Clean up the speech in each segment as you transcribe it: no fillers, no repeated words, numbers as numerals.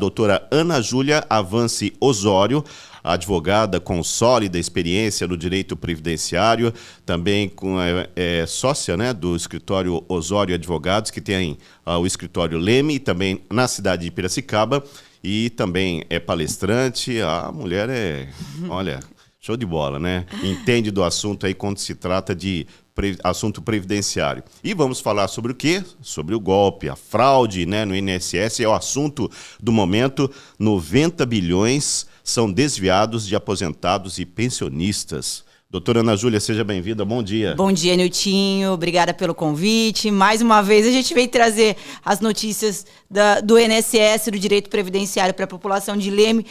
doutora Ana Júlia Avance Osório, advogada com sólida experiência no direito previdenciário, também sócia, né, do escritório Osório Advogados, que tem o escritório Leme, também na cidade de Piracicaba, e também é palestrante. A mulher olha, show de bola, né? Entende do assunto aí quando se trata de assunto previdenciário. E vamos falar sobre o quê? Sobre o golpe, a fraude, né, no INSS, é o assunto do momento. 90 bilhões são desviados de aposentados e pensionistas. Doutora Ana Júlia, seja bem-vinda, bom dia. Bom dia, Niltinho, obrigada pelo convite. Mais uma vez a gente veio trazer as notícias do INSS, do direito previdenciário para a população de Leme.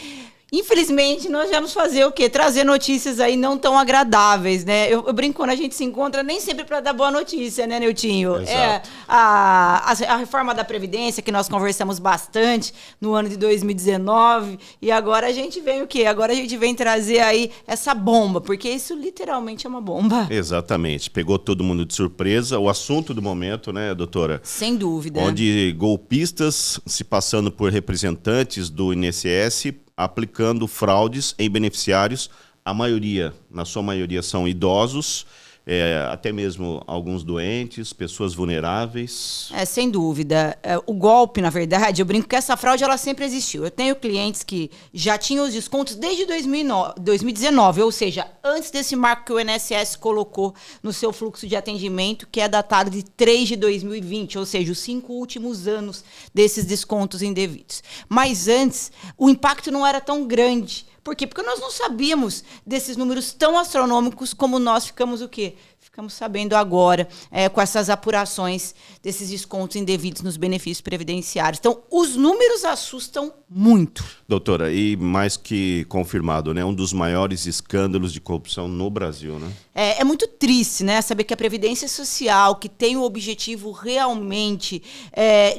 Infelizmente, nós vamos fazer o quê? Trazer notícias aí não tão agradáveis, né? Eu brinco, quando a gente se encontra, nem sempre para dar boa notícia, né, Niltinho? Exato. A reforma da Previdência, que nós conversamos bastante no ano de 2019, e agora a gente vem o quê? Agora a gente vem trazer aí essa bomba, porque isso literalmente é uma bomba. Exatamente, pegou todo mundo de surpresa, o assunto do momento, né, doutora? Sem dúvida. Onde golpistas, se passando por representantes do INSS, aplicando fraudes em beneficiários, na sua maioria são idosos, até mesmo alguns doentes, pessoas vulneráveis. Sem dúvida. O golpe, na verdade, eu brinco que essa fraude ela sempre existiu. Eu tenho clientes que já tinham os descontos desde 2019, ou seja, antes desse marco que o INSS colocou no seu fluxo de atendimento, que é datado de 3 de 2020, ou seja, os 5 últimos anos desses descontos indevidos. Mas antes, o impacto não era tão grande. Por quê? Porque nós não sabíamos desses números tão astronômicos como nós ficamos o quê? Ficamos sabendo agora, com essas apurações desses descontos indevidos nos benefícios previdenciários. Então, os números assustam muito. Doutora, e mais que confirmado, né? Um dos maiores escândalos de corrupção no Brasil, né? É muito triste, né? Saber que a Previdência Social, que tem o objetivo realmente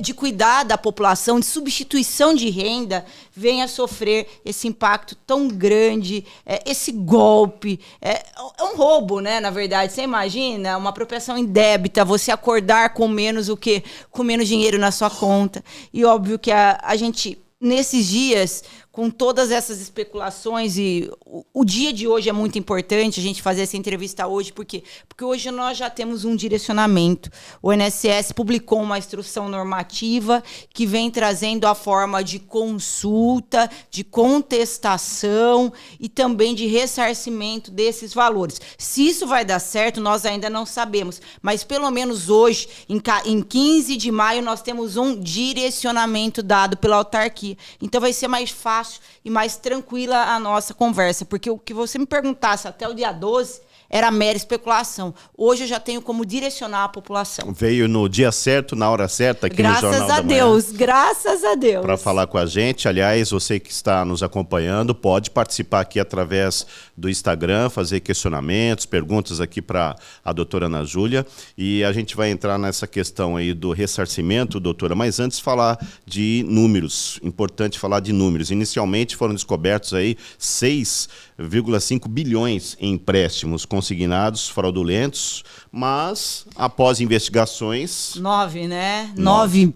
de cuidar da população, de substituição de renda, venha sofrer esse impacto tão grande, esse golpe. É um roubo, né? Na verdade, você imagina uma apropriação indébita, você acordar com menos o quê? Com menos dinheiro na sua conta. E óbvio que a gente, nesses dias, com todas essas especulações, e o dia de hoje é muito importante a gente fazer essa entrevista hoje, por quê? Porque hoje nós já temos um direcionamento. O INSS publicou uma instrução normativa que vem trazendo a forma de consulta, de contestação e também de ressarcimento desses valores. Se isso vai dar certo, nós ainda não sabemos, mas pelo menos hoje, em 15 de maio, nós temos um direcionamento dado pela autarquia. Então vai ser mais fácil e mais tranquila a nossa conversa, porque o que você me perguntasse até o dia 12 era mera especulação. Hoje eu já tenho como direcionar a população. Veio no dia certo, na hora certa, aqui no Jornal da Manhã. Graças a Deus. Para falar com a gente. Aliás, você que está nos acompanhando, pode participar aqui através do Instagram, fazer questionamentos, perguntas aqui para a doutora Ana Júlia. E a gente vai entrar nessa questão aí do ressarcimento, doutora. Mas antes falar de números. Importante falar de números. Inicialmente foram descobertos aí 6,5 bilhões em empréstimos consignados fraudulentos, mas após investigações... 9, né? 9.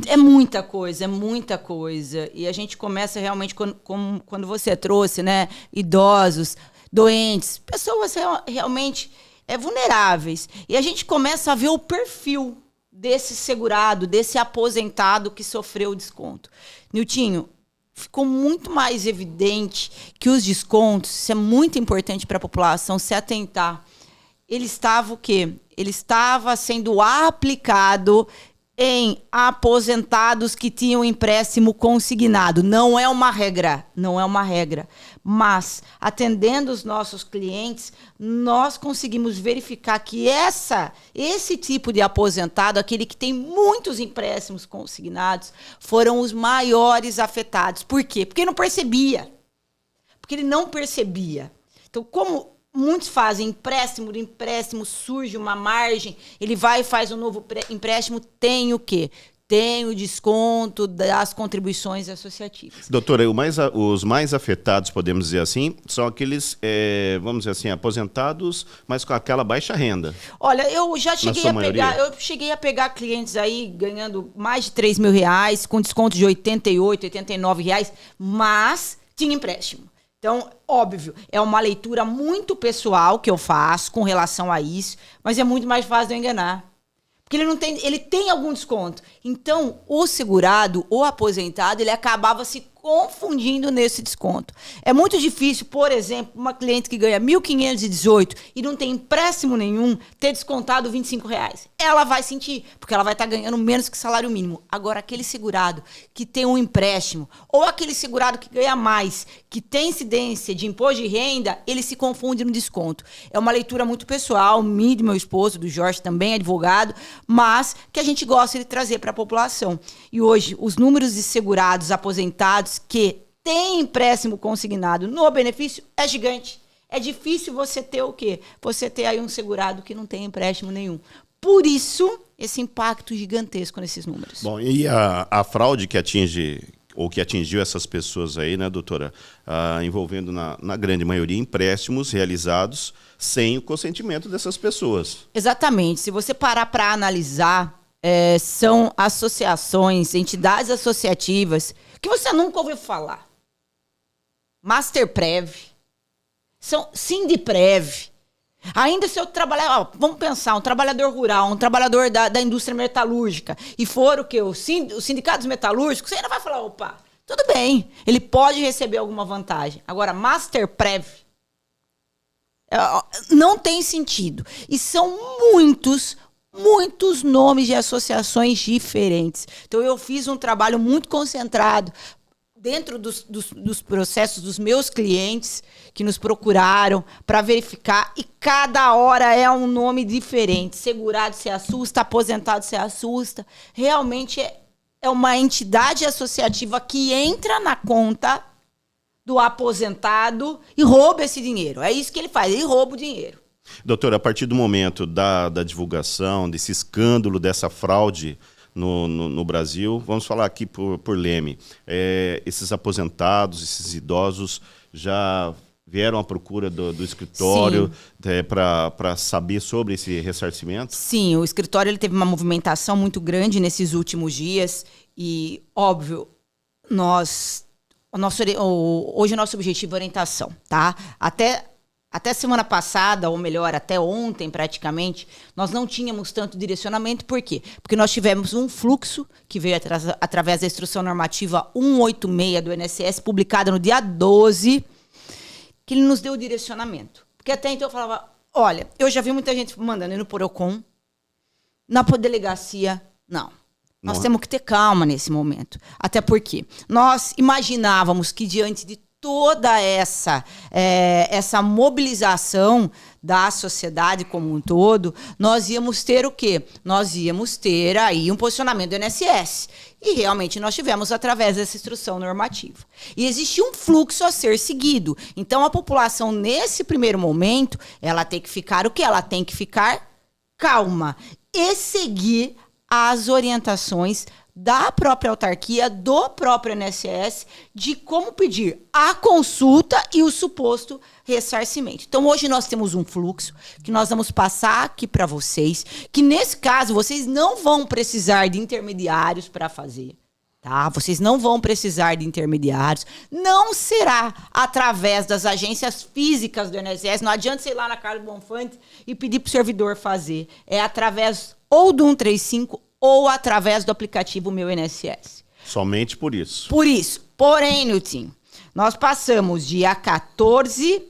É muita coisa. E a gente começa realmente, quando você trouxe, né? Idosos, doentes, pessoas realmente vulneráveis. E a gente começa a ver o perfil desse segurado, desse aposentado que sofreu o desconto. Niltinho, ficou muito mais evidente que os descontos, isso é muito importante para a população se atentar. Ele estava o quê? Ele estava sendo aplicado em aposentados que tinham empréstimo consignado. Não é uma regra. Mas, atendendo os nossos clientes, nós conseguimos verificar que esse tipo de aposentado, aquele que tem muitos empréstimos consignados, foram os maiores afetados. Por quê? Porque ele não percebia. Então, como muitos fazem empréstimo, do empréstimo surge uma margem, ele vai e faz um novo empréstimo, tem o quê? tem o desconto das contribuições associativas. Doutora, os mais afetados, podemos dizer assim, são aqueles, vamos dizer assim, aposentados, mas com aquela baixa renda. Olha, eu já cheguei a pegar clientes aí ganhando mais de R$3.000, com desconto de R$88, R$89, mas tinha empréstimo. Então, óbvio, é uma leitura muito pessoal que eu faço com relação a isso, mas é muito mais fácil de eu enganar. Porque ele tem algum desconto. Então, o segurado, o aposentado, ele acabava se confundindo nesse desconto. É muito difícil, por exemplo, uma cliente que ganha R$1.518 e não tem empréstimo nenhum, ter descontado R$25. Ela vai sentir, porque ela vai estar ganhando menos que salário mínimo. Agora, aquele segurado que tem um empréstimo, ou aquele segurado que ganha mais, que tem incidência de imposto de renda, ele se confunde no desconto. É uma leitura muito pessoal, minha e do meu esposo, do Jorge, também advogado, mas que a gente gosta de trazer para a população. E hoje, os números de segurados aposentados que têm empréstimo consignado no benefício é gigante. É difícil você ter o quê? Você ter aí um segurado que não tem empréstimo nenhum. Por isso, esse impacto gigantesco nesses números. Bom, e a fraude que atinge, ou que atingiu essas pessoas aí, né, doutora? Envolvendo, na grande maioria, empréstimos realizados sem o consentimento dessas pessoas. Exatamente. Se você parar para analisar, são associações, entidades associativas que você nunca ouviu falar. Masterprev, Sindiprev. Ainda se eu trabalhar, vamos pensar, um trabalhador rural, um trabalhador da indústria metalúrgica, e for o quê? Os sindicatos metalúrgicos, você ainda vai falar, opa, tudo bem, ele pode receber alguma vantagem. Agora, Masterprev, não tem sentido. E são muitos nomes de associações diferentes. Então, eu fiz um trabalho muito concentrado dentro dos processos dos meus clientes que nos procuraram para verificar, e cada hora é um nome diferente. Segurado se assusta, aposentado se assusta. Realmente é uma entidade associativa que entra na conta do aposentado e rouba esse dinheiro. É isso que ele faz, ele rouba o dinheiro. Doutora, a partir do momento da divulgação, desse escândalo, dessa fraude no Brasil, vamos falar aqui por Leme, esses aposentados, esses idosos já vieram à procura do escritório para saber sobre esse ressarcimento? Sim, o escritório ele teve uma movimentação muito grande nesses últimos dias e, óbvio, hoje o nosso objetivo é orientação, tá? Até semana passada, ou melhor, até ontem praticamente, nós não tínhamos tanto direcionamento. Por quê? Porque nós tivemos um fluxo que veio através da Instrução Normativa 186 do INSS, publicada no dia 12, que ele nos deu o direcionamento. Porque até então eu falava, olha, eu já vi muita gente mandando ir no Procon, na delegacia, não. Nós temos que ter calma nesse momento. Até porque nós imaginávamos que diante de toda essa mobilização da sociedade como um todo, nós íamos ter o quê? Nós íamos ter aí um posicionamento do INSS. E realmente nós tivemos através dessa instrução normativa. E existe um fluxo a ser seguido. Então a população, nesse primeiro momento, ela tem que ficar o quê? Ela tem que ficar calma e seguir as orientações da própria autarquia, do próprio INSS, de como pedir a consulta e o suposto ressarcimento. Então, hoje nós temos um fluxo que nós vamos passar aqui para vocês, que nesse caso vocês não vão precisar de intermediários para fazer, tá? Vocês não vão precisar de intermediários, não será através das agências físicas do INSS, não adianta você ir lá na Carlos Bonfante e pedir para o servidor fazer, é através ou do 135 ou através do aplicativo Meu INSS. Somente por isso. Por isso. Porém, Nilton, nós passamos dia 13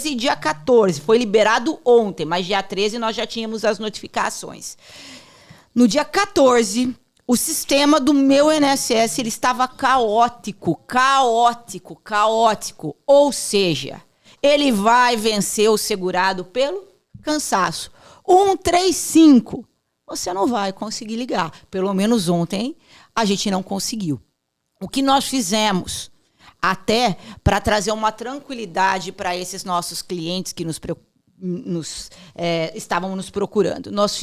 e dia 14. Foi liberado ontem, mas dia 13 nós já tínhamos as notificações. No dia 14, o sistema do Meu INSS ele estava caótico. Ou seja, ele vai vencer o segurado pelo cansaço. 135. Você não vai conseguir ligar. Pelo menos ontem a gente não conseguiu. O que nós fizemos, até para trazer uma tranquilidade para esses nossos clientes que nos estavam nos procurando. Nós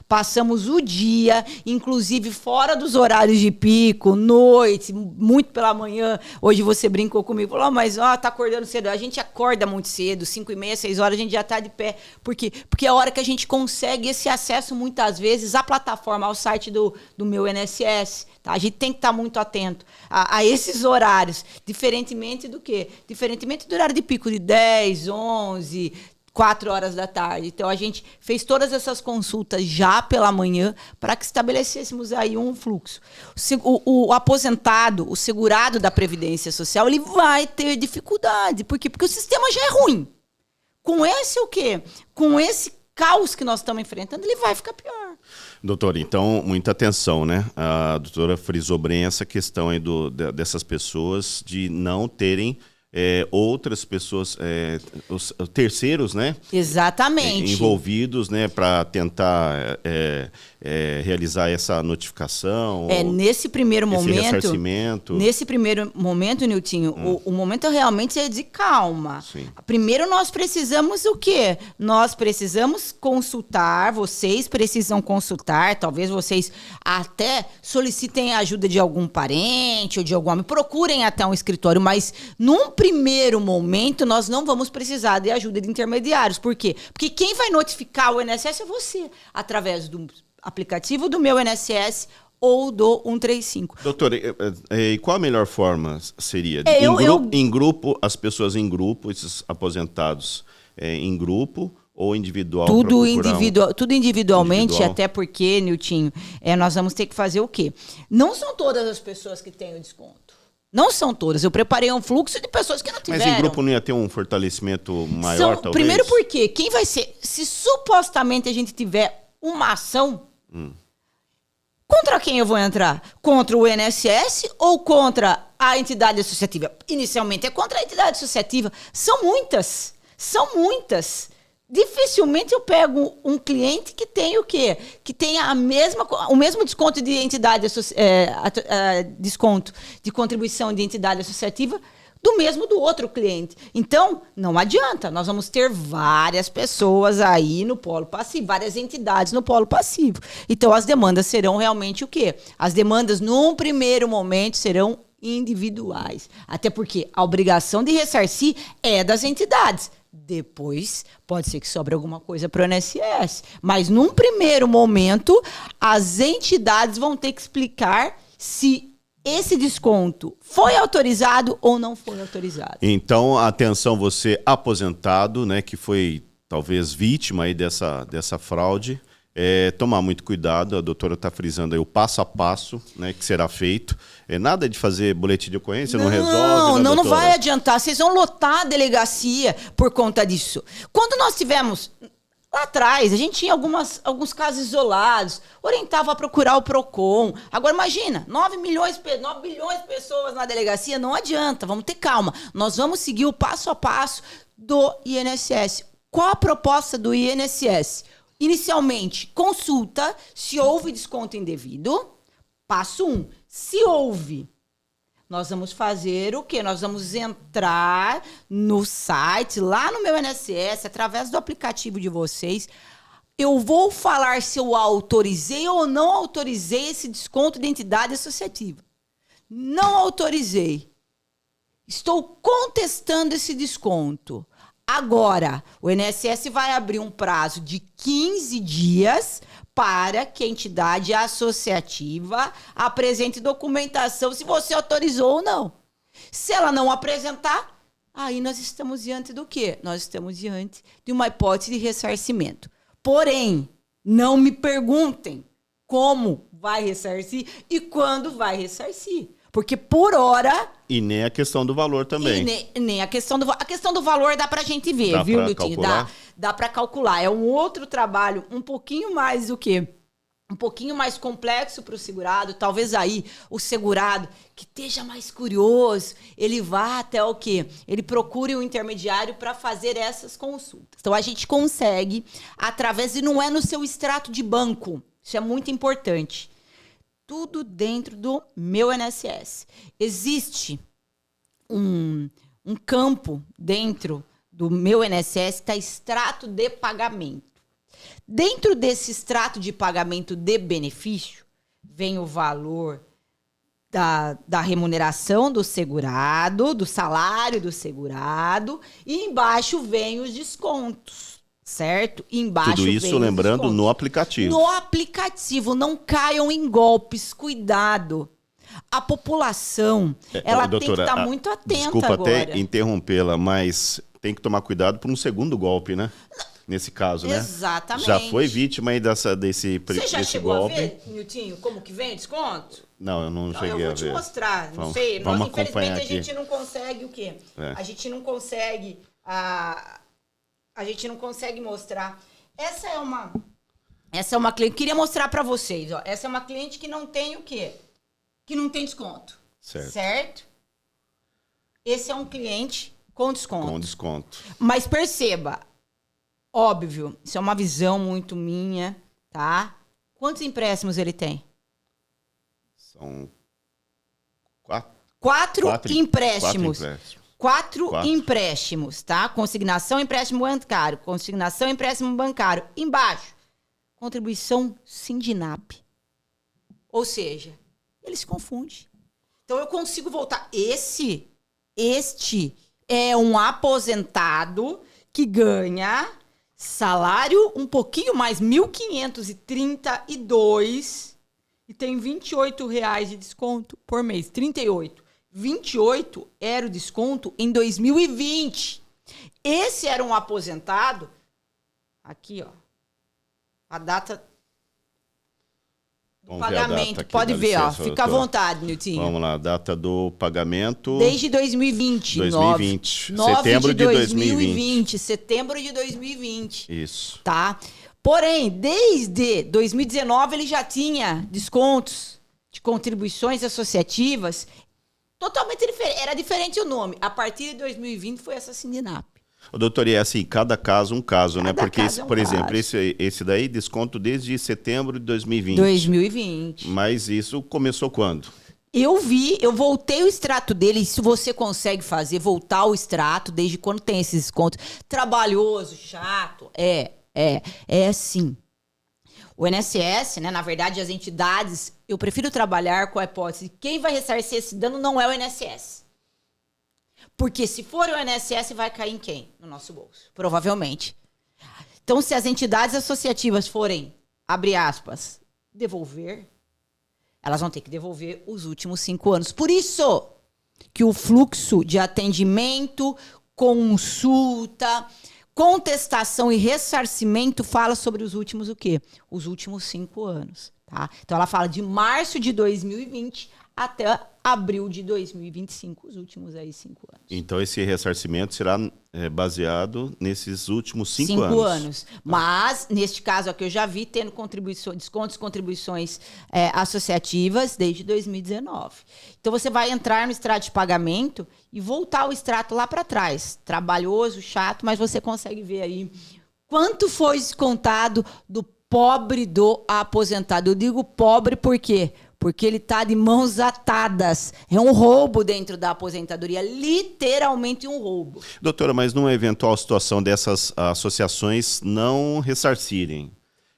passamos o dia, inclusive fora dos horários de pico, noite, muito pela manhã. Hoje você brincou comigo, falou, mas tá acordando cedo. A gente acorda muito cedo, 5h30, 6 horas, a gente já está de pé. Por quê? Porque é a hora que a gente consegue esse acesso, muitas vezes, à plataforma, ao site do meu INSS. Tá? A gente tem que estar muito atento a esses horários, diferentemente do quê? Diferentemente do horário de pico de 10, 11, 4 horas da tarde. Então, a gente fez todas essas consultas já pela manhã para que estabelecêssemos aí um fluxo. O aposentado, o segurado da Previdência Social, ele vai ter dificuldade. Por quê? Porque o sistema já é ruim. Com esse o quê? Com esse caos que nós estamos enfrentando, ele vai ficar pior. Doutora, então, muita atenção, né? A doutora frisou bem essa questão aí dessas pessoas de não terem outras pessoas, os terceiros, né? Exatamente. Envolvidos, né, para tentar realizar essa notificação. Nesse primeiro momento. Ressarcimento. Nesse primeiro momento, Niltinho, o momento realmente é de calma. Sim. Primeiro nós precisamos o quê? Nós precisamos consultar, vocês precisam consultar, talvez vocês até solicitem a ajuda de algum parente ou de algum amigo, procurem até um escritório, mas num primeiro momento nós não vamos precisar de ajuda de intermediários. Por quê? Porque quem vai notificar o INSS é você, através do aplicativo do Meu INSS ou do 135. Doutora, e qual a melhor forma seria? Em grupo, as pessoas em grupo, esses aposentados em grupo ou individual? Tudo individualmente, até porque, Niltinho, nós vamos ter que fazer o quê? Não são todas as pessoas que têm o desconto. Não são todas. Eu preparei um fluxo de pessoas que não tiveram. Mas em grupo não ia ter um fortalecimento maior, talvez? Primeiro porque quem vai ser... Se supostamente a gente tiver uma ação... Contra quem eu vou entrar? Contra o INSS ou contra a entidade associativa? Inicialmente é contra a entidade associativa. São muitas. Dificilmente eu pego um cliente que tem o quê? Que tenha o mesmo desconto de entidade, desconto de contribuição de entidade associativa do mesmo do outro cliente. Então, não adianta. Nós vamos ter várias pessoas aí no polo passivo, várias entidades no polo passivo. Então, as demandas serão realmente o quê? As demandas, num primeiro momento, serão individuais. Até porque a obrigação de ressarcir é das entidades. Depois, pode ser que sobre alguma coisa para o INSS. Mas, num primeiro momento, as entidades vão ter que explicar se esse desconto foi autorizado ou não foi autorizado. Então, atenção, você aposentado, né, que foi talvez vítima aí dessa fraude, tomar muito cuidado. A doutora está frisando aí o passo a passo, né, que será feito. Nada de fazer boletim de ocorrência, não resolve. Não vai adiantar. Vocês vão lotar a delegacia por conta disso. Quando nós tivemos... Lá atrás, a gente tinha alguns casos isolados, orientava a procurar o PROCON. Agora, imagina, 9 bilhões de pessoas na delegacia, não adianta, vamos ter calma. Nós vamos seguir o passo a passo do INSS. Qual a proposta do INSS? Inicialmente, consulta se houve desconto indevido. Passo 1. Se houve, nós vamos fazer o quê? Nós vamos entrar no site, lá no Meu INSS, através do aplicativo de vocês. Eu vou falar se eu autorizei ou não autorizei esse desconto de entidade associativa. Não autorizei. Estou contestando esse desconto. Agora, o INSS vai abrir um prazo de 15 dias para que a entidade associativa apresente documentação se você autorizou ou não. Se ela não apresentar, aí nós estamos diante do quê? Nós estamos diante de uma hipótese de ressarcimento. Porém, não me perguntem como vai ressarcir e quando vai ressarcir. Porque por hora... E nem a questão do valor também. Nem a questão do valor dá pra gente ver, dá, viu, Niltinho? Dá pra calcular. É um outro trabalho um pouquinho mais o quê? Um pouquinho mais complexo para o segurado. Talvez aí o segurado que esteja mais curioso, ele vá até o quê? Ele procure um intermediário para fazer essas consultas. Então, a gente consegue, através... E não é no seu extrato de banco. Isso é muito importante. Tudo dentro do Meu INSS. Existe um campo dentro do meu INSS está extrato de pagamento. Dentro desse extrato de pagamento de benefício, vem o valor da remuneração do segurado, do salário do segurado, e embaixo vem os descontos, certo? Embaixo tudo isso, lembrando, no aplicativo. No aplicativo, não caiam em golpes, cuidado. A população, ela doutora, tem que estar muito atenta desculpa agora. até interrompê-la, mas tem que tomar cuidado por um segundo golpe, né? Nesse caso, né? Exatamente. Já foi vítima aí desse golpe. Você já chegou a ver, Niltinho, como que vem o desconto? Não, eu não cheguei a ver. Eu vou te mostrar, não vamos, sei. Vamos Infelizmente, acompanhar a aqui. gente não consegue o quê? A gente não consegue... A gente não consegue mostrar. Essa é uma cliente... Queria mostrar para vocês, ó. Essa é uma cliente que não tem o quê? Que não tem desconto. Certo? Esse é um cliente com desconto. Com desconto. Mas perceba, óbvio, isso é uma visão muito minha, tá? Quantos empréstimos ele tem? São quatro empréstimos. Quatro Quatro. empréstimos, tá? Consignação, empréstimo bancário. Consignação, empréstimo bancário. Embaixo, contribuição Sindinap. Ou seja, ele se confunde. Então, eu consigo voltar. Este é um aposentado que ganha salário um pouquinho mais, R$ 1.532, e tem R$ 28 de desconto por mês. 38. 28 era o desconto em 2020. Esse era um aposentado. Aqui, ó. A data do pagamento. Aqui, pode ver, ó. licença, Fica à vontade, Niltinho. Vamos lá, data do pagamento. Desde 2020. 2020. 9 Setembro de 2020. Setembro de 2020. Isso. Tá? Porém, desde 2019 ele já tinha descontos de contribuições associativas totalmente diferente. Era diferente o nome. A partir de 2020 foi essa Sindinap. Doutor, e é assim, cada caso um caso, né? Porque, por exemplo, caso. esse daí, desconto desde setembro de 2020. 2020. Mas isso começou quando? Eu voltei o extrato dele. Se você consegue fazer, voltar o extrato, desde quando tem esses descontos. Trabalhoso, chato. É sim. O INSS, né, na verdade, as entidades, eu prefiro trabalhar com a hipótese de quem vai ressarcir esse dano não é o INSS. Porque se for o INSS, vai cair em quem? No nosso bolso, provavelmente. Então, se as entidades associativas forem, abre aspas, devolver, elas vão ter que devolver os últimos 5 anos. Por isso que o fluxo de atendimento, consulta, contestação e ressarcimento fala sobre os últimos o quê? Os últimos 5 anos. Tá? Então, ela fala de março de 2020 até abril de 2025, os últimos aí 5 anos. Então, esse ressarcimento será baseado nesses últimos 5 anos. 5 anos. Mas, neste caso aqui, eu já vi tendo descontos, contribuições associativas desde 2019. Então, você vai entrar no extrato de pagamento e voltar o extrato lá para trás. Trabalhoso, chato, mas você consegue ver aí quanto foi descontado do pobre do aposentado. Eu digo pobre por quê? Porque ele está de mãos atadas. É um roubo dentro da aposentadoria, literalmente um roubo. Doutora, mas numa eventual situação dessas associações não ressarcirem,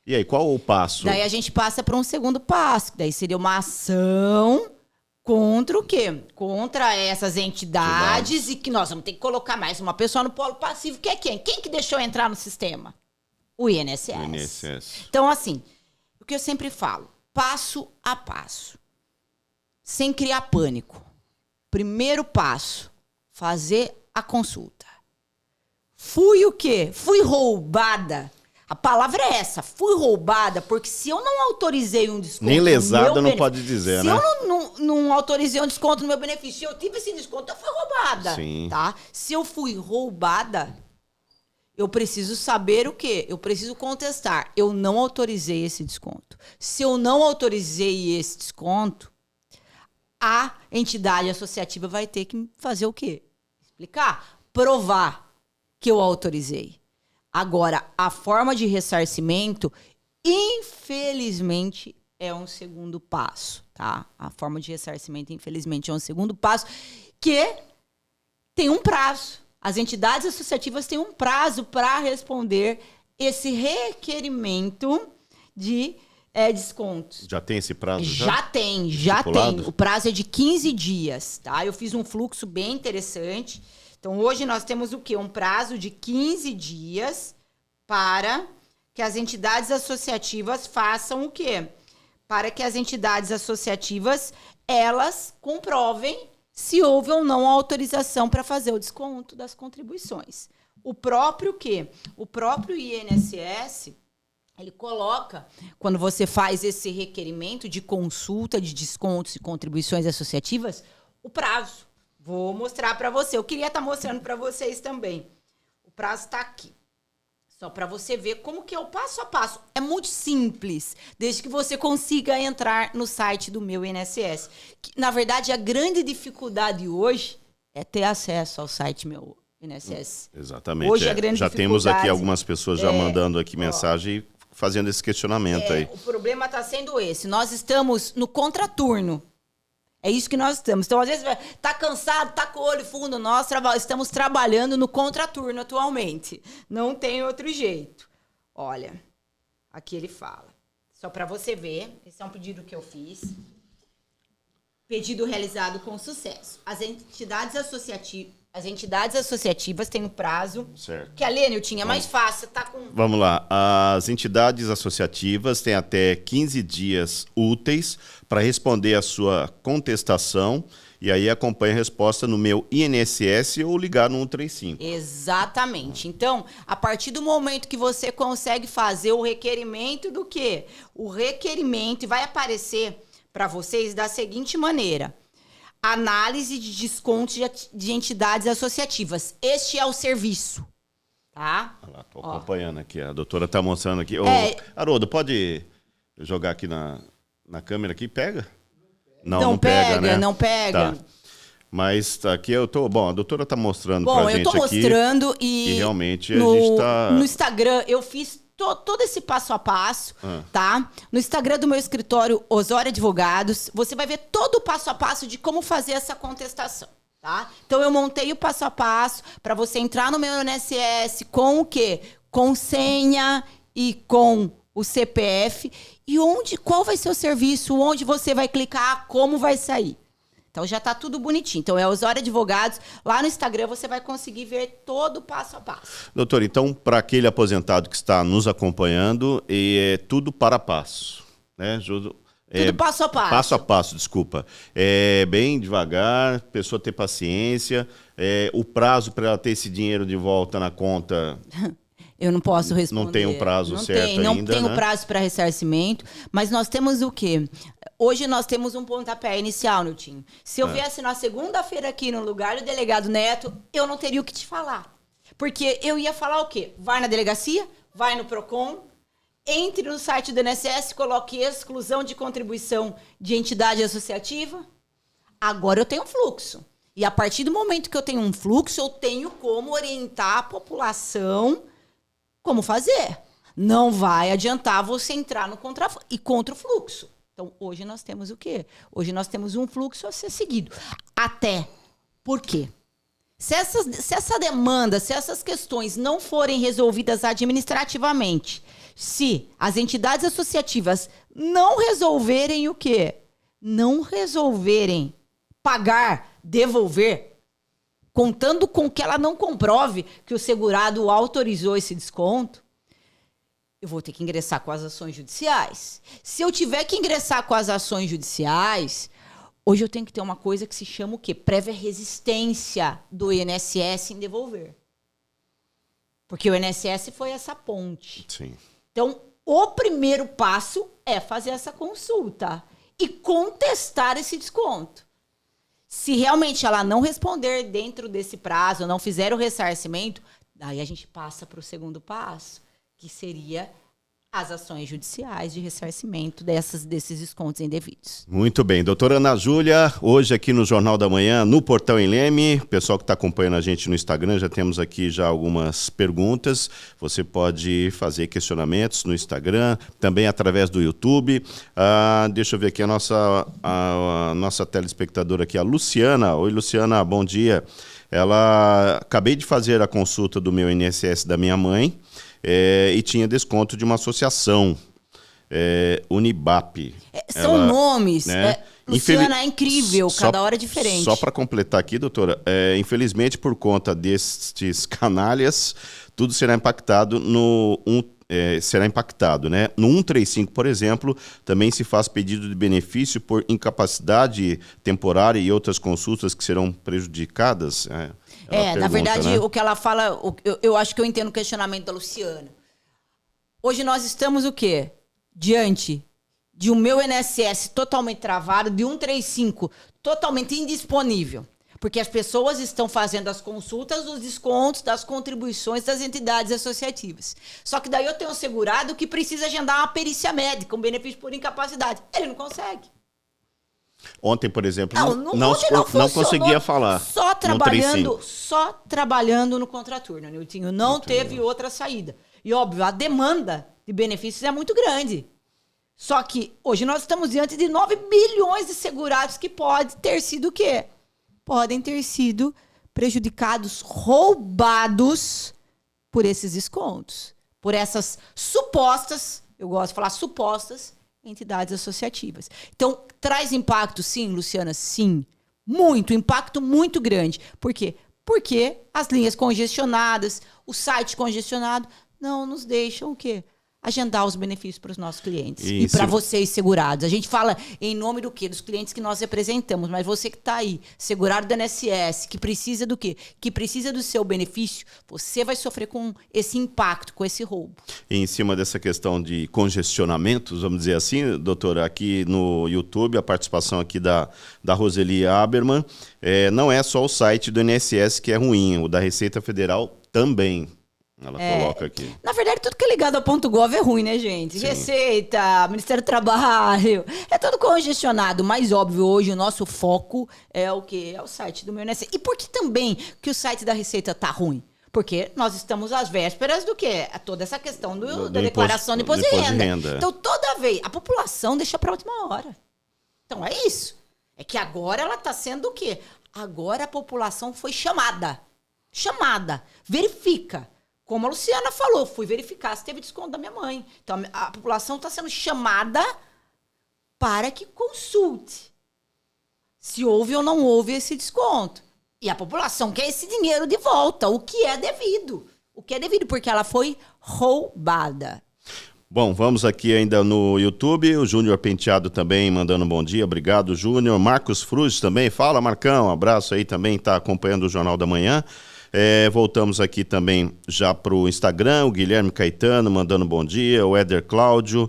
e aí, qual o passo? Daí a gente passa para um segundo passo, que daí seria uma ação contra o quê? Contra essas entidades e que nós vamos ter que colocar mais uma pessoa no polo passivo, que é quem? Quem que deixou entrar no sistema? O INSS. Então, assim, o que eu sempre falo, passo a passo, sem criar pânico. Primeiro passo, fazer a consulta. Fui o quê? Fui roubada. A palavra é essa, fui roubada, porque se eu não autorizei um desconto... Nem lesada não pode dizer, se né? Se eu não autorizei um desconto no meu benefício, se eu tive esse desconto, eu fui roubada. Sim. Tá? Se eu fui roubada, eu preciso saber o quê? Eu preciso contestar. Eu não autorizei esse desconto. Se eu não autorizei esse desconto, a entidade associativa vai ter que fazer o quê? Explicar, provar que eu autorizei. Agora, a forma de ressarcimento, infelizmente, é um segundo passo, tá? A forma de ressarcimento, infelizmente, é um segundo passo que tem um prazo. As entidades associativas têm um prazo para responder esse requerimento de descontos. Já tem esse prazo? Já tem. O prazo é de 15 dias, tá? Eu fiz um fluxo bem interessante. Então, hoje nós temos o quê? Um prazo de 15 dias para que as entidades associativas façam o quê? Para que as entidades associativas, elas comprovem se houve ou não autorização para fazer o desconto das contribuições. O próprio INSS, ele coloca, quando você faz esse requerimento de consulta de descontos e contribuições associativas, o prazo. Vou mostrar para você. Eu queria estar mostrando para vocês também. O prazo está aqui. Só para você ver como que é o passo a passo. É muito simples, desde que você consiga entrar no site do meu INSS. Que, na verdade, a grande dificuldade hoje é ter acesso ao site meu INSS. Exatamente. Hoje, a grande já temos aqui algumas pessoas já mandando aqui mensagem e fazendo esse questionamento aí. O problema está sendo esse. Nós estamos no contraturno. É isso que nós estamos. Então, às vezes, tá cansado, tá com o olho fundo. Nós estamos trabalhando no contraturno atualmente. Não tem outro jeito. Olha, aqui ele fala. Só para você ver, esse é um pedido que eu fiz. Pedido realizado com sucesso. As entidades associativas têm um prazo. Certo. Que a Lênio tinha mais fácil. Tá com... Vamos lá. As entidades associativas têm até 15 dias úteis para responder a sua contestação e aí acompanha a resposta no meu INSS ou ligar no 135. Exatamente. Então, a partir do momento que você consegue fazer o requerimento do quê? O requerimento vai aparecer para vocês da seguinte maneira. Análise de descontos de entidades associativas. Este é o serviço. Tá? Estou acompanhando aqui. A doutora está mostrando aqui. Haroldo, pode jogar aqui na câmera aqui? Pega? Não pega, né? Não pega. Tá. Mas aqui eu tô... Bom, a doutora está mostrando pra gente aqui. Bom, eu estou mostrando e realmente a gente está... No Instagram eu fiz todo esse passo a passo, tá? No Instagram do meu escritório, Osório Advogados, você vai ver todo o passo a passo de como fazer essa contestação, tá? Então, eu montei o passo a passo para você entrar no meu INSS com o quê? Com senha e com o CPF. E qual vai ser o serviço, onde você vai clicar, como vai sair. Então, já está tudo bonitinho. Então, é Osório Advogados. Lá no Instagram, você vai conseguir ver todo o passo a passo. Doutor, então, para aquele aposentado que está nos acompanhando, é tudo para passo, né? Tudo passo a passo. Passo a passo, desculpa. É bem devagar, pessoa ter paciência. O prazo para ela ter esse dinheiro de volta na conta... Eu não posso responder. Não tem um prazo certo ainda, Não tem um prazo para ressarcimento, mas nós temos o quê? Hoje nós temos um pontapé inicial, Niltinho. Se eu viesse na segunda-feira aqui no lugar do delegado Neto, eu não teria o que te falar. Porque eu ia falar o quê? Vai na delegacia, vai no PROCON, entre no site do INSS, coloque exclusão de contribuição de entidade associativa. Agora eu tenho um fluxo. E a partir do momento que eu tenho um fluxo, eu tenho como orientar a população como fazer. Não vai adiantar você entrar no contra o fluxo. Então, hoje nós temos o quê? Hoje nós temos um fluxo a ser seguido. Até por quê? Se essa demanda, se essas questões não forem resolvidas administrativamente, se as entidades associativas não resolverem o quê? Não resolverem pagar, devolver, contando com que ela não comprove que o segurado autorizou esse desconto, eu vou ter que ingressar com as ações judiciais. Se eu tiver que ingressar com as ações judiciais, hoje eu tenho que ter uma coisa que se chama o quê? Prévia resistência do INSS em devolver. Porque o INSS foi essa ponte. Sim. Então, o primeiro passo é fazer essa consulta e contestar esse desconto. Se realmente ela não responder dentro desse prazo, não fizer o ressarcimento, daí a gente passa para o segundo passo, que seria as ações judiciais de ressarcimento desses descontos indevidos. Muito bem. Doutora Ana Júlia, hoje aqui no Jornal da Manhã, no Portão em Leme, o pessoal que está acompanhando a gente no Instagram, já temos aqui já algumas perguntas. Você pode fazer questionamentos no Instagram, também através do YouTube. Deixa eu ver aqui a nossa telespectadora aqui, a Luciana. Oi, Luciana, bom dia. Acabei de fazer a consulta do meu INSS da minha mãe e tinha desconto de uma associação, Unibap. São nomes, né? Luciana, é incrível, cada hora é diferente. Só para completar aqui, doutora, infelizmente por conta destes canalhas, tudo será impactado né? No 135, por exemplo, também se faz pedido de benefício por incapacidade temporária e outras consultas que serão prejudicadas. Na verdade, né? O que ela fala, eu acho que eu entendo o questionamento da Luciana. Hoje nós estamos o quê? Diante de um meu INSS totalmente travado, de 135 totalmente indisponível. Porque as pessoas estão fazendo as consultas dos descontos das contribuições das entidades associativas. Só que daí eu tenho um segurado que precisa agendar uma perícia médica, um benefício por incapacidade. Ele não consegue. Ontem, por exemplo, não conseguia falar. Só trabalhando no contraturno, Niltinho. Não teve outra saída. E, óbvio, a demanda de benefícios é muito grande. Só que hoje nós estamos diante de 9 bilhões de segurados que pode ter sido o quê? Podem ter sido prejudicados, roubados por esses descontos. Por essas supostas, eu gosto de falar supostas, entidades associativas. Então, traz impacto, sim, Luciana, sim. Impacto muito grande. Por quê? Porque as linhas congestionadas, o site congestionado, não nos deixam o quê? Agendar os benefícios para os nossos clientes. E para vocês, segurados. A gente fala em nome do quê? Dos clientes que nós representamos. Mas você que está aí, segurado do INSS, que precisa do quê? Que precisa do seu benefício, você vai sofrer com esse impacto, com esse roubo. E em cima dessa questão de congestionamentos, vamos dizer assim, doutora, aqui no YouTube, a participação aqui da Roseli Aberman, não é só o site do INSS que é ruim, o da Receita Federal também. Ela coloca aqui. Na verdade, tudo que é ligado ao .gov é ruim, né, gente? Sim. Receita, Ministério do Trabalho, é tudo congestionado. Mas, óbvio, hoje o nosso foco é o quê? É o site do meu INSS. E por que também que o site da Receita tá ruim? Porque nós estamos às vésperas do quê? Toda essa questão da declaração de imposto de renda. Então, toda vez, a população deixa para a última hora. Então, é isso. É que agora ela está sendo o quê? Agora a população foi chamada. Verifica. Como a Luciana falou, fui verificar se teve desconto da minha mãe. Então, a população está sendo chamada para que consulte se houve ou não houve esse desconto. E a população quer esse dinheiro de volta, o que é devido. Porque ela foi roubada. Bom, vamos aqui ainda no YouTube. O Júnior Penteado também mandando um bom dia. Obrigado, Júnior. Marcos Fruz também. Fala, Marcão. Um abraço aí também. Está acompanhando o Jornal da Manhã. Voltamos aqui também já para o Instagram, o Guilherme Caetano mandando bom dia, o Éder Cláudio,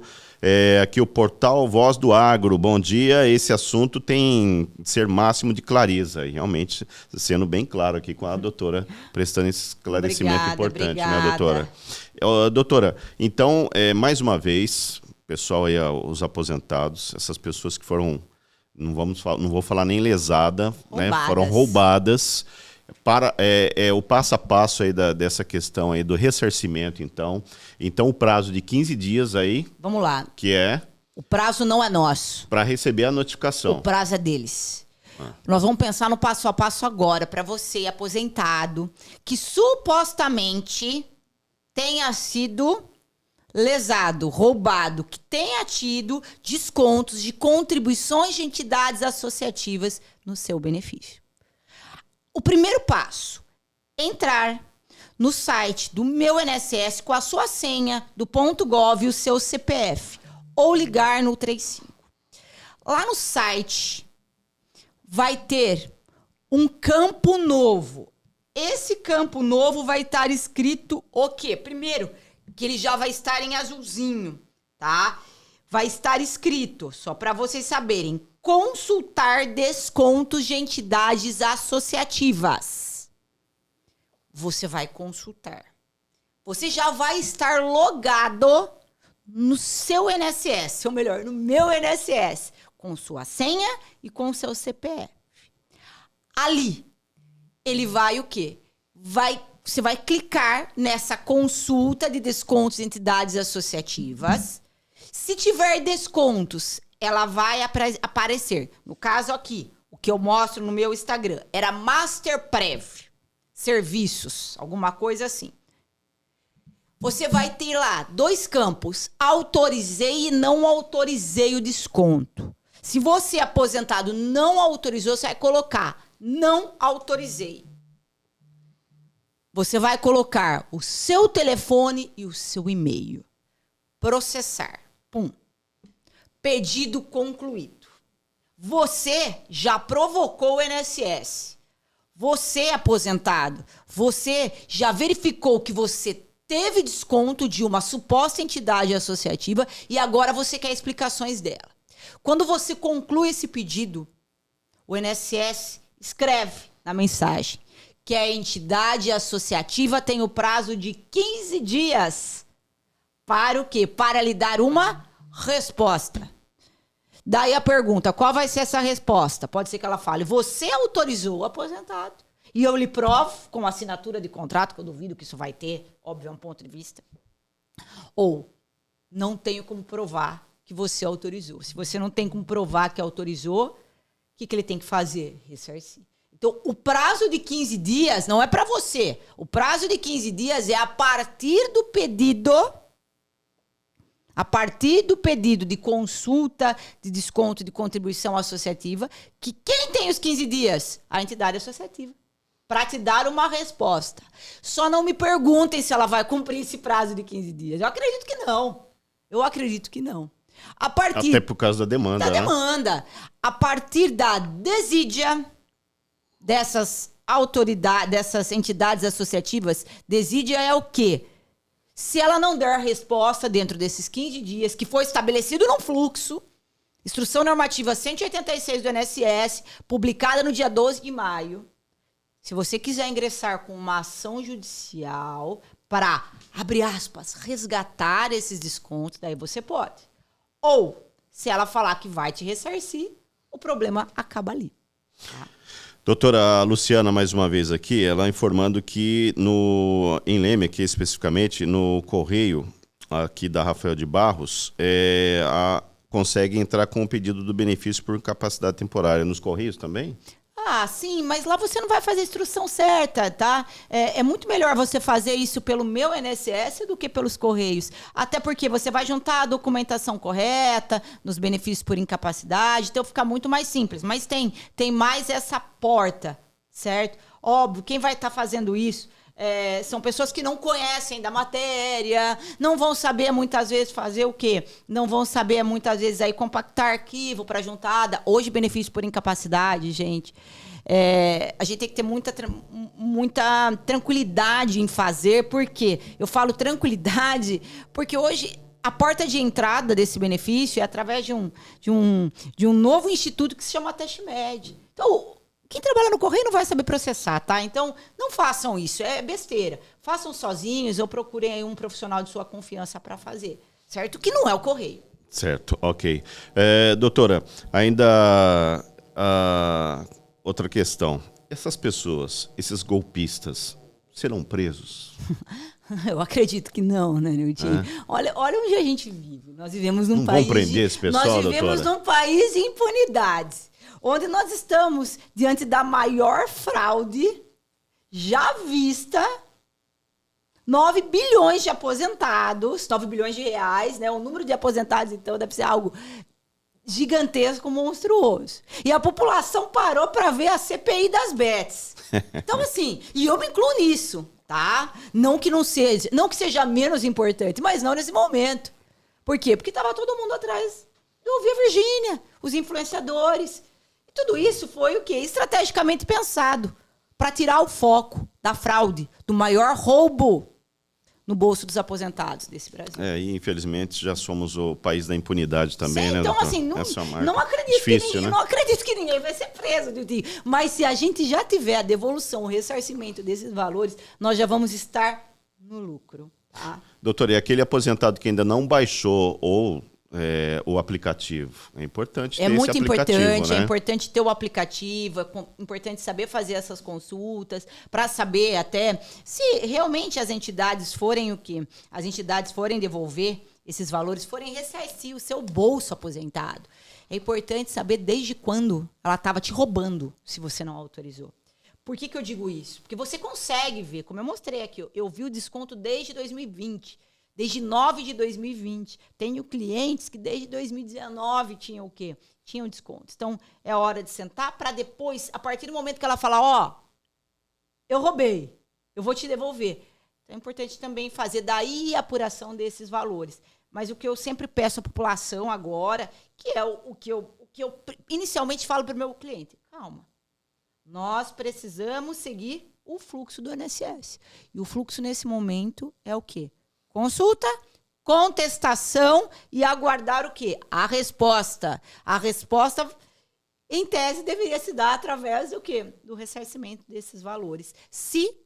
aqui o portal Voz do Agro, bom dia, esse assunto tem que ser máximo de clareza, e realmente sendo bem claro aqui com a doutora, prestando esse esclarecimento importante, né, doutora? Doutora, então, mais uma vez, pessoal aí, os aposentados, essas pessoas que foram, não vou falar nem lesada, né, foram roubadas. O passo a passo aí dessa questão aí do ressarcimento, então o prazo de 15 dias aí... Vamos lá. Que é... O prazo não é nosso. Para receber a notificação. O prazo é deles. Nós vamos pensar no passo a passo agora, para você, aposentado, que supostamente tenha sido lesado, roubado, que tenha tido descontos de contribuições de entidades associativas no seu benefício. O primeiro passo, entrar no site do meu INSS com a sua senha do .gov e o seu CPF, ou ligar no 35. Lá no site vai ter um campo novo. Esse campo novo vai estar escrito o quê? Primeiro, que ele já vai estar em azulzinho, tá? Vai estar escrito, só para vocês saberem, consultar descontos de entidades associativas. Você vai consultar. Você já vai estar logado no seu INSS, ou melhor, no meu INSS, com sua senha e com seu CPF. Ali, ele vai o quê? Você vai clicar nessa consulta de descontos de entidades associativas. Se tiver descontos, ela vai aparecer. No caso aqui, o que eu mostro no meu Instagram, era Masterprev. serviços, alguma coisa assim. Você vai ter lá 2 campos, autorizei e não autorizei o desconto. Se você, aposentado, não autorizou, você vai colocar não autorizei. Você vai colocar o seu telefone e o seu e-mail. Processar. Pum. Pedido concluído. Você já provocou o INSS. Você, aposentado, você já verificou que você teve desconto de uma suposta entidade associativa e agora você quer explicações dela. Quando você conclui esse pedido, o INSS escreve na mensagem que a entidade associativa tem o prazo de 15 dias para o quê? Para lhe dar uma resposta. Daí a pergunta, qual vai ser essa resposta? Pode ser que ela fale, você autorizou o aposentado e eu lhe provo com assinatura de contrato, que eu duvido que isso vai ter, óbvio, é um ponto de vista. Ou, não tenho como provar que você autorizou. Se você não tem como provar que autorizou, o que ele tem que fazer? Ressarcir. Então, o prazo de 15 dias não é para você. O prazo de 15 dias é a partir do pedido de consulta, de desconto, de contribuição associativa, que quem tem os 15 dias? A entidade associativa. Para te dar uma resposta. Só não me perguntem se ela vai cumprir esse prazo de 15 dias. Eu acredito que não. Até por causa da demanda. A partir da desídia dessas autoridades, dessas entidades associativas, desídia é o quê? Se ela não der a resposta dentro desses 15 dias, que foi estabelecido num fluxo, Instrução Normativa 186 do INSS, publicada no dia 12 de maio, se você quiser ingressar com uma ação judicial para, abre aspas, resgatar esses descontos, daí você pode. Ou, se ela falar que vai te ressarcir, o problema acaba ali. Tá? Doutora Luciana, mais uma vez aqui, ela informando que em Leme, aqui especificamente, no Correio aqui da Rafael de Barros, consegue entrar com o pedido do benefício por incapacidade temporária. Nos Correios também? Ah, sim, mas lá você não vai fazer a instrução certa, tá? É muito melhor você fazer isso pelo meu INSS do que pelos Correios. Até porque você vai juntar a documentação correta, nos benefícios por incapacidade, então fica muito mais simples. Mas tem mais essa porta, certo? Óbvio, quem vai estar fazendo isso são pessoas que não conhecem da matéria, não vão saber muitas vezes fazer o quê? Não vão saber muitas vezes aí compactar arquivo para juntada. Hoje, benefício por incapacidade, gente, a gente tem que ter muita tranquilidade em fazer. Por quê? Eu falo tranquilidade porque hoje a porta de entrada desse benefício é através de um novo instituto que se chama TestMed. Então, quem trabalha no Correio não vai saber processar, tá? Então, não façam isso, é besteira. Façam sozinhos ou procurem aí um profissional de sua confiança para fazer, certo? Que não é o Correio. Certo, ok. Doutora, ainda outra questão. Essas pessoas, esses golpistas, serão presos? Eu acredito que não, né, Nilton? Olha onde a gente vive. Nós vivemos num país... Vão prender esse pessoal, Nós vivemos doutora? num país de impunidade, onde nós estamos diante da maior fraude já vista. 9 bilhões de aposentados, 9 bilhões de reais, né? O número de aposentados, então, deve ser algo gigantesco, monstruoso. E a população parou para ver a CPI das bets. Então, assim, e eu me incluo nisso, tá? Não que seja menos importante, mas não nesse momento. Por quê? Porque estava todo mundo atrás de ouvir a Virgínia, os influenciadores. E tudo isso foi o quê? Estrategicamente pensado para tirar o foco da fraude, do maior roubo no bolso dos aposentados desse Brasil. E infelizmente já somos o país da impunidade também, né, então, doutor? assim, não acredito que ninguém vai ser preso, Diltinho. Mas se a gente já tiver a devolução, o ressarcimento desses valores, nós já vamos estar no lucro. Tá? Doutor, e aquele aposentado que ainda não baixou o aplicativo? É importante ter esse aplicativo, importante, né? É importante ter o aplicativo, é importante saber fazer essas consultas, para saber até se realmente as entidades forem devolver esses valores, forem ressarcir o seu bolso aposentado. É importante saber desde quando ela estava te roubando, se você não autorizou. Por que eu digo isso? Porque você consegue ver, como eu mostrei aqui, eu vi o desconto desde 2020, desde 9 de 2020. Tenho clientes que desde 2019 tinham o quê? Tinham desconto. Então, é hora de sentar para depois, a partir do momento que ela falar, ó, eu roubei, eu vou te devolver. Então, é importante também fazer daí a apuração desses valores. Mas o que eu sempre peço à população agora, que é o que eu inicialmente falo para o meu cliente, calma. Nós precisamos seguir o fluxo do INSS. E o fluxo, nesse momento, é o quê? Consulta, contestação e aguardar o quê? A resposta. A resposta, em tese, deveria se dar através do quê? Do ressarcimento desses valores. Se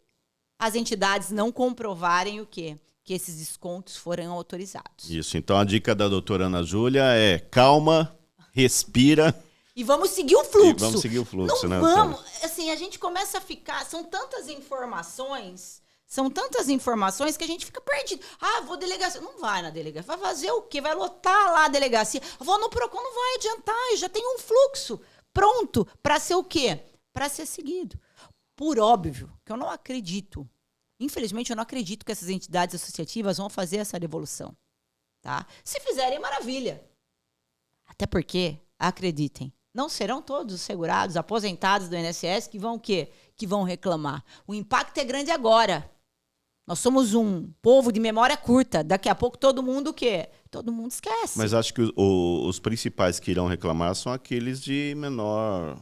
as entidades não comprovarem o quê? Que esses descontos foram autorizados. Isso. Então, a dica da doutora Ana Júlia é calma, respira... E vamos seguir o fluxo. E vamos seguir o fluxo, não né? Vamos, assim, a gente começa a ficar... São tantas informações que a gente fica perdido. Ah, vou delegacia. Não vai na delegacia. Vai fazer o quê? Vai lotar lá a delegacia. Vou no PROCON, não vai adiantar. Eu já tenho um fluxo pronto para ser o quê? Para ser seguido. Por óbvio, que eu não acredito. Infelizmente, eu não acredito que essas entidades associativas vão fazer essa revolução. Tá? Se fizerem, maravilha. Até porque, acreditem, não serão todos os segurados, aposentados do INSS que vão o quê? Que vão reclamar. O impacto é grande agora. Nós somos um povo de memória curta. Daqui a pouco todo mundo o quê? Todo mundo esquece. Mas acho que os principais que irão reclamar são aqueles de menor...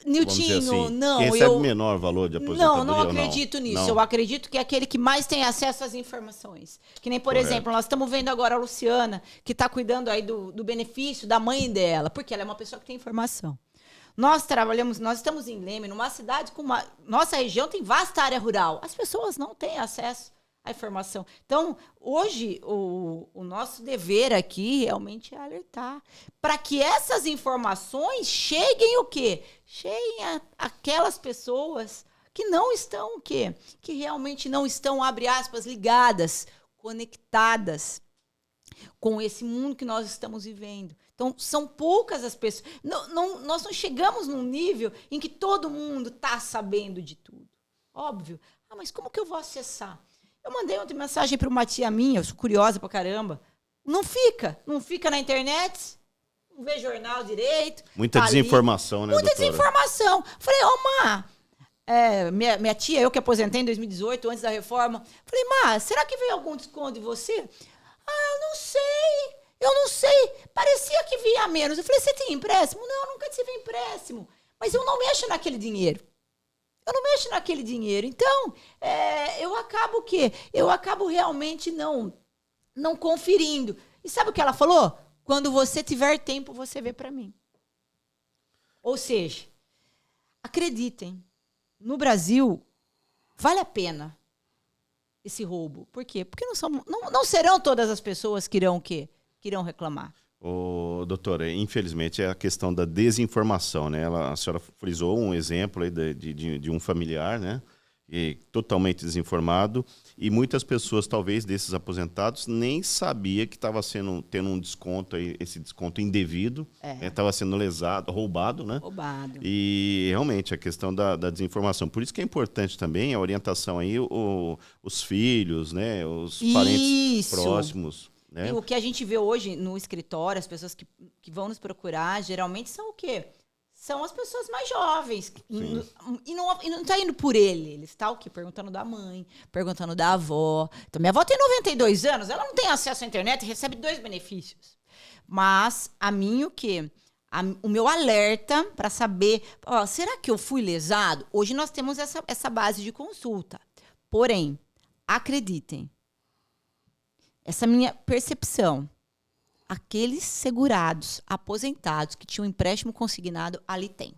Niltinho, assim, não. Quem recebe menor valor de aposentadoria? Não acredito nisso. Não. Eu acredito que é aquele que mais tem acesso às informações. Que nem, por exemplo, nós estamos vendo agora a Luciana, que está cuidando aí do benefício da mãe dela, porque ela é uma pessoa que tem informação. Nós estamos em Leme, numa cidade com uma... Nossa região tem vasta área rural. As pessoas não têm acesso à informação. Então, hoje, o nosso dever aqui realmente é alertar para que essas informações cheguem o quê? Cheguem àquelas pessoas que não estão o quê? Que realmente não estão, abre aspas, ligadas, conectadas com esse mundo que nós estamos vivendo. Então, são poucas as pessoas. Nós não chegamos num nível em que todo mundo está sabendo de tudo. Óbvio. Ah, mas como que eu vou acessar? Eu mandei ontem mensagem para uma tia minha, eu sou curiosa pra caramba. Não fica na internet, não vê jornal direito. Muita desinformação, né, Muita doutora? desinformação. Falei, Má, minha tia, eu que aposentei em 2018, antes da reforma. Falei, Má, será que veio algum desconto de você? Ah, eu não sei. Parecia que vinha menos. Eu falei, você tem empréstimo? Não, eu nunca tive empréstimo. Mas eu não mexo naquele dinheiro. Então, eu acabo o quê? Eu acabo realmente não conferindo. E sabe o que ela falou? Quando você tiver tempo, você vê para mim. Ou seja, acreditem, no Brasil, vale a pena esse roubo. Por quê? Porque não serão todas as pessoas que irão o quê? Que irão reclamar. Doutora, infelizmente é a questão da desinformação, né? A senhora frisou um exemplo aí de um familiar, né? Totalmente desinformado, e muitas pessoas, talvez, desses aposentados, nem sabia que estava tendo um desconto, aí, esse desconto indevido, estava sendo lesado, roubado, né? Roubado. E realmente a questão da desinformação. Por isso que é importante também a orientação aí, os filhos, né? Os parentes próximos. Né? E o que a gente vê hoje no escritório, as pessoas que vão nos procurar, geralmente são o quê? São as pessoas mais jovens. E não está indo por ele está o quê? Perguntando da mãe, perguntando da avó. Então, minha avó tem 92 anos, ela não tem acesso à internet e recebe 2 benefícios. Mas, a mim, o quê? O meu alerta para saber, será que eu fui lesado? Hoje nós temos essa base de consulta. Porém, acreditem, essa minha percepção, aqueles segurados, aposentados, que tinham empréstimo consignado, ali tem.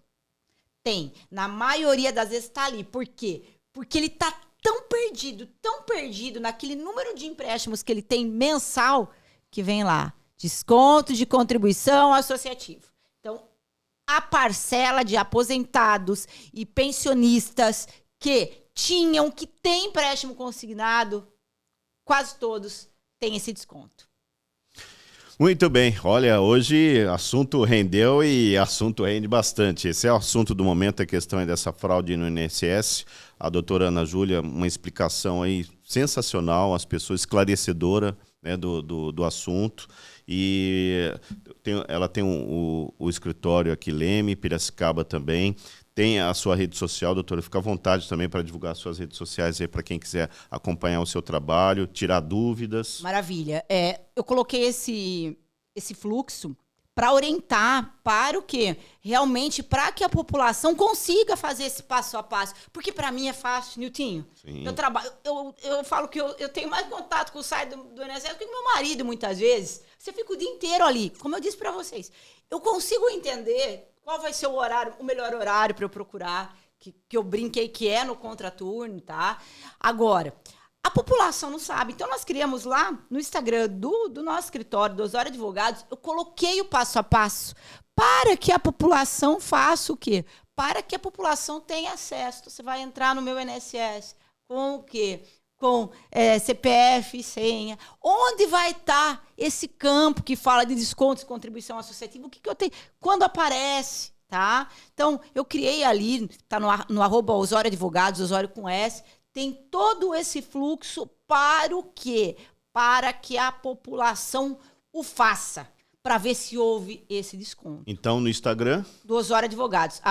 Tem. Na maioria das vezes está ali. Por quê? Porque ele está tão perdido naquele número de empréstimos que ele tem mensal, que vem lá, desconto de contribuição associativa. Então, a parcela de aposentados e pensionistas que têm empréstimo consignado, quase todos têm esse desconto. Muito bem, olha, hoje assunto rendeu e assunto rende bastante. Esse é o assunto do momento, a questão é dessa fraude no INSS. A doutora Ana Júlia, uma explicação aí sensacional, as pessoas esclarecedora, né, do assunto. E ela tem o escritório aqui, Leme, Piracicaba também. Tem a sua rede social, doutora, fica à vontade também para divulgar suas redes sociais aí para quem quiser acompanhar o seu trabalho, tirar dúvidas. Maravilha. Eu coloquei esse fluxo para orientar para o quê? Realmente para que a população consiga fazer esse passo a passo. Porque para mim é fácil, Niltinho. Sim. Eu falo que eu tenho mais contato com o site do INSS do que com meu marido, muitas vezes. Você fica o dia inteiro ali. Como eu disse para vocês, eu consigo entender qual vai ser o melhor horário para eu procurar, que eu brinquei que é no contraturno, tá? Agora, a população não sabe. Então, nós criamos lá no Instagram do nosso escritório, do Osório Advogados, eu coloquei o passo a passo para que a população faça o quê? Para que a população tenha acesso. Então, você vai entrar no meu INSS com o quê? Com CPF, senha. Onde vai estar esse campo que fala de descontos e contribuição associativa? O que eu tenho? Quando aparece, tá? Então, eu criei ali, tá no @Osório Advogados, Osório com S, tem todo esse fluxo para o quê? Para que a população o faça, para ver se houve esse desconto. Então, no Instagram? Do Osório Advogados,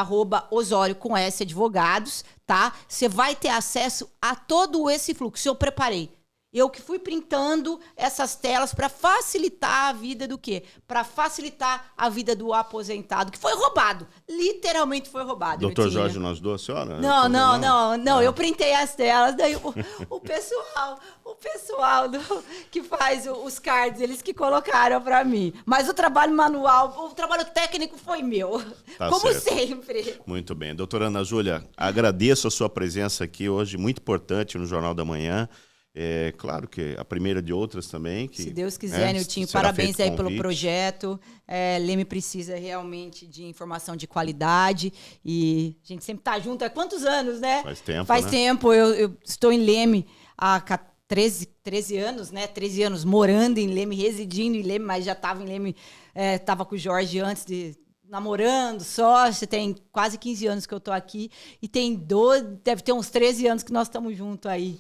@Osório com S Advogados, tá? Você vai ter acesso a todo esse fluxo. Eu preparei. Eu que fui printando essas telas para facilitar a vida do quê? Para facilitar a vida do aposentado, que foi roubado. Literalmente foi roubado. Doutor Jorge não ajudou a senhora? Não. Eu printei as telas, daí o pessoal que faz os cards, eles que colocaram para mim. Mas o trabalho manual, o trabalho técnico foi meu. Tá como certo. sempre. Muito bem. Doutora Ana Júlia, agradeço a sua presença aqui hoje, muito importante no Jornal da Manhã. É claro que a primeira de outras também. Que, se Deus quiser, Niltinho, parabéns aí pelo projeto. Leme precisa realmente de informação de qualidade e a gente sempre tá junto há quantos anos, né? Faz tempo, Faz né? tempo. Eu estou em Leme há 13 anos, né? 13 anos morando em Leme, residindo em Leme, mas já estava em Leme, estava com o Jorge antes de... namorando, sócio, tem quase 15 anos que eu tô aqui e deve ter uns 13 anos que nós estamos juntos aí.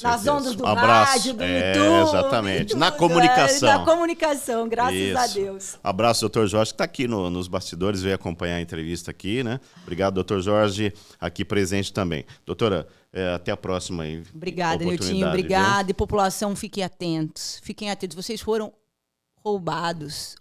Nas ondas do rádio, do YouTube. Exatamente. Na comunicação. Na comunicação, graças a Deus. Abraço, doutor Jorge, que está aqui nos bastidores, veio acompanhar a entrevista aqui, né? Obrigado, doutor Jorge, aqui presente também. Doutora, até a próxima aí. Obrigada, Niltinho. Obrigada. E população, fiquem atentos. Fiquem atentos. Vocês foram roubados.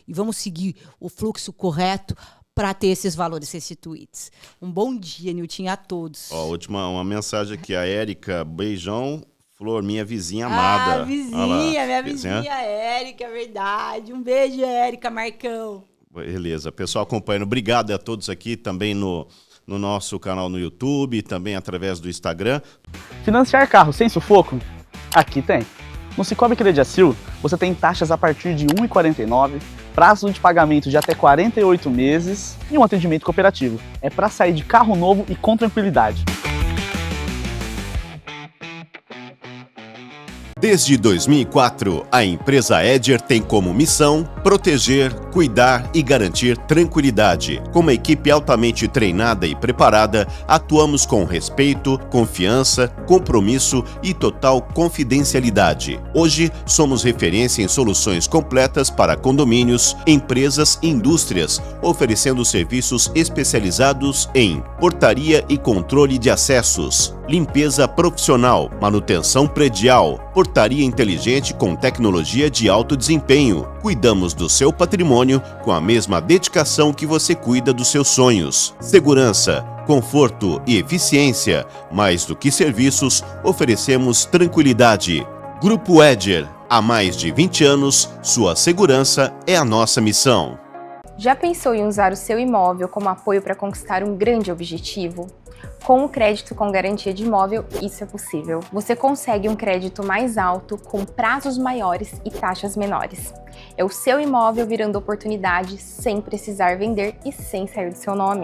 E vamos seguir o fluxo correto para ter esses valores restituídos. Um bom dia, Niltinho, a todos. Uma mensagem aqui, a Érica, beijão, Flor, minha vizinha amada. Minha vizinha Érica, é verdade. Um beijo, Érica, Marcão. Beleza, pessoal acompanhando, obrigado a todos aqui, também no nosso canal no YouTube, também através do Instagram. Financiar carro sem sufoco? Aqui tem. No Cicobi Crediacil, você tem taxas a partir de R$ 1,49, prazo de pagamento de até 48 meses e um atendimento cooperativo. É para sair de carro novo e com tranquilidade. Desde 2004, a empresa Edger tem como missão proteger, cuidar e garantir tranquilidade. Com uma equipe altamente treinada e preparada, atuamos com respeito, confiança, compromisso e total confidencialidade. Hoje, somos referência em soluções completas para condomínios, empresas e indústrias, oferecendo serviços especializados em portaria e controle de acessos, limpeza profissional, manutenção predial, portaria inteligente com tecnologia de alto desempenho. Cuidamos do seu patrimônio com a mesma dedicação que você cuida dos seus sonhos. Segurança, conforto e eficiência. Mais do que serviços, oferecemos tranquilidade. Grupo Edger. Há mais de 20 anos, sua segurança é a nossa missão. Já pensou em usar o seu imóvel como apoio para conquistar um grande objetivo? Com o crédito com garantia de imóvel, isso é possível. Você consegue um crédito mais alto, com prazos maiores e taxas menores. É o seu imóvel virando oportunidade sem precisar vender e sem sair do seu nome.